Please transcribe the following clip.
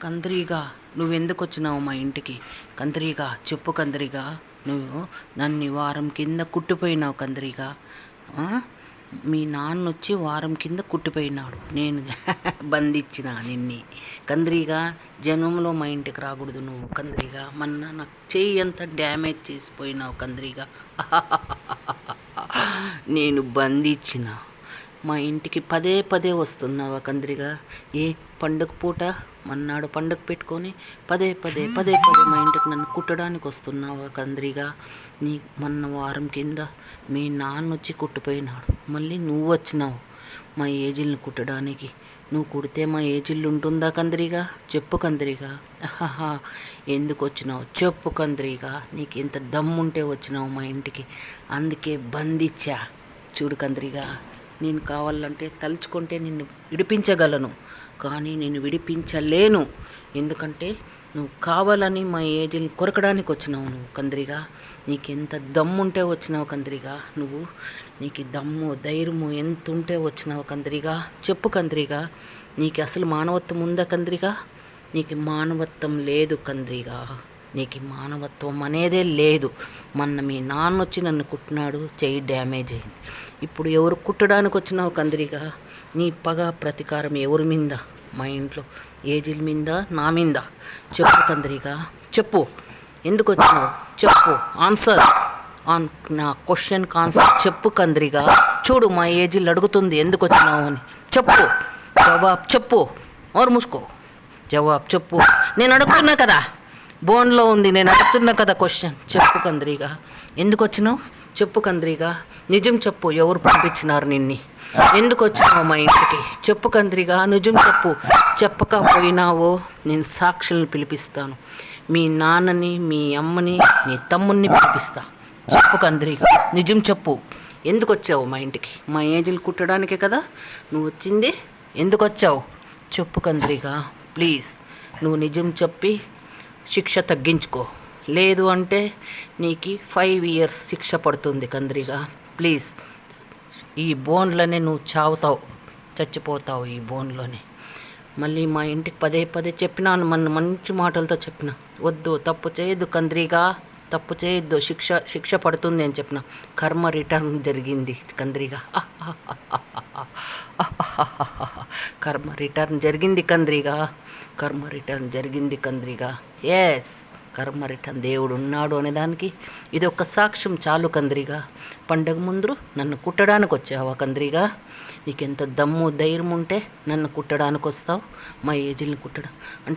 కంద్రీగా, నువ్వెందుకు వచ్చినావు మా ఇంటికి? కంద్రీగా చెప్పు కంద్రీగా. నువ్వు నన్ను వారం కింద కుట్టిపోయినావు కంద్రీగా. మీ నాన్న వచ్చి వారం కింద కుట్టిపోయినాడు, నేను బంధించిన నిన్ని. కంద్రీగా, జన్మంలో మా ఇంటికి రాకూడదు నువ్వు కంద్రీగా. మొన్న నాకు చెయ్యి అంతా డ్యామేజ్ చేసిపోయినావు కంద్రీగా. నేను బంధించిన మా ఇంటికి పదే పదే వస్తున్నావా కంద్రిగా? ఏ పండుగ పూట మన్నాడు పండుగ పెట్టుకొని పదే పదే పదే పదే మా ఇంటికి నన్ను కుట్టడానికి వస్తున్నావా కంద్రిగా? నీ మొన్న వారం కింద మీ నాన్న వచ్చి కుట్టిపోయినాడు, మళ్ళీ నువ్వు వచ్చినావు మా ఏజిల్ని కుట్టడానికి. నువ్వు కుడితే మా ఏజిల్లు ఉంటుందా కంద్రిగా? చెప్పు కంద్రిగా. ఎందుకు వచ్చినావు చెప్పు కంద్రిగా. నీకు ఎంత దమ్ముంటే వచ్చినావు మా ఇంటికి, అందుకే బంధించా. చూడు కంద్రిగా, నేను కావాలంటే తలుచుకుంటే నిన్ను విడిపించగలను, కానీ నేను విడిపించలేను. ఎందుకంటే నువ్వు కావాలని మా ఏజిల్ని కొరకడానికి వచ్చినావు నువ్వు కంద్రిగా. నీకెంత దమ్ముంటే వచ్చినావు కంద్రిగా. నీకు దమ్ము ధైర్యము ఎంత ఉంటే వచ్చినావు కంద్రిగా. చెప్పు కంద్రిగా. నీకు అసలు మానవత్వం ఉందా కంద్రిగా? నీకు మానవత్వం లేదు కంద్రిగా. నీకు మానవత్వం అనేదే లేదు. మొన్న మీ నాన్న వచ్చి నన్ను కుట్టినాడు, చెయ్యి డ్యామేజ్ అయింది. ఇప్పుడు ఎవరు కుట్టడానికి వచ్చినావు కంద్రిగా? నీ పగ ప్రతీకారం ఎవరి మీద? మా ఇంట్లో ఏజిల్ మీద, నా మీద? చెప్పు కంద్రిగా, చెప్పు. ఎందుకు వచ్చినావు చెప్పు. ఆన్సర్ ఆన్ నా క్వశ్చన్కి ఆన్సర్ చెప్పు కంద్రిగా. చూడు, మా ఏజిల్ అడుగుతుంది ఎందుకు వచ్చినావు అని. చెప్పు, జవాబు చెప్పు. ఓరు మూసుకో, జవాబు చెప్పు. నేను అడుగుతున్నా కదా, బోన్లో ఉంది, నేను అడుగుతున్నా కదా క్వశ్చన్. చెప్పు కంద్రిగా, ఎందుకు వచ్చినావు చెప్పు కంద్రిగా. నిజం చెప్పు, ఎవరు పంపించినారు నిన్ని? ఎందుకు వచ్చినావు మా ఇంటికి? చెప్పు కంద్రిగా, నిజం చెప్పు. చెప్పకపోయినావో నేను సాక్షులను పిలిపిస్తాను. మీ నాన్నని, మీ అమ్మని, నీ తమ్ముడిని పిలిపిస్తా. చెప్పు కంద్రిగా, నిజం చెప్పు. ఎందుకు వచ్చావు మా ఇంటికి? మా ఏజిల్ కుట్టడానికే కదా నువ్వు వచ్చింది. ఎందుకు వచ్చావు చెప్పు కంద్రిగా. ప్లీజ్ నువ్వు నిజం చెప్పి శిక్ష తగ్గించుకో, లేదు అంటే నీకు 5 years శిక్ష పడుతుంది కంద్రిగా. ప్లీజ్, ఈ బోన్లోనే నువ్వు చావుతావు, చచ్చిపోతావు ఈ బోన్లోనే. మళ్ళీ మా ఇంటికి పదే పదే చెప్పినాను, మంచి మాటలతో చెప్పిన, వద్దు తప్పు చేయొద్దు కంద్రిగా, తప్పు చేయొద్దు, శిక్ష పడుతుంది అని చెప్పిన. కర్మ రిటర్న్ జరిగింది కంద్రిగా. కర్మ రిటర్న్ జరిగింది కంద్రిగా. కర్మ రిటర్న్ జరిగింది కంద్రిగా. ఎస్, కర్మ రిటర్న్ దేవుడు ఉన్నాడు అనేదానికి ఇది ఒక సాక్ష్యం చాలు కంద్రిగా. పండగ ముందు నన్ను కుట్టడానికి వచ్చావా కంద్రిగా? నీకెంత దమ్ము ధైర్యం ఉంటే నన్ను కుట్టడానికి వస్తావు, మా ఏజిల్ని కుట్టడం అంటే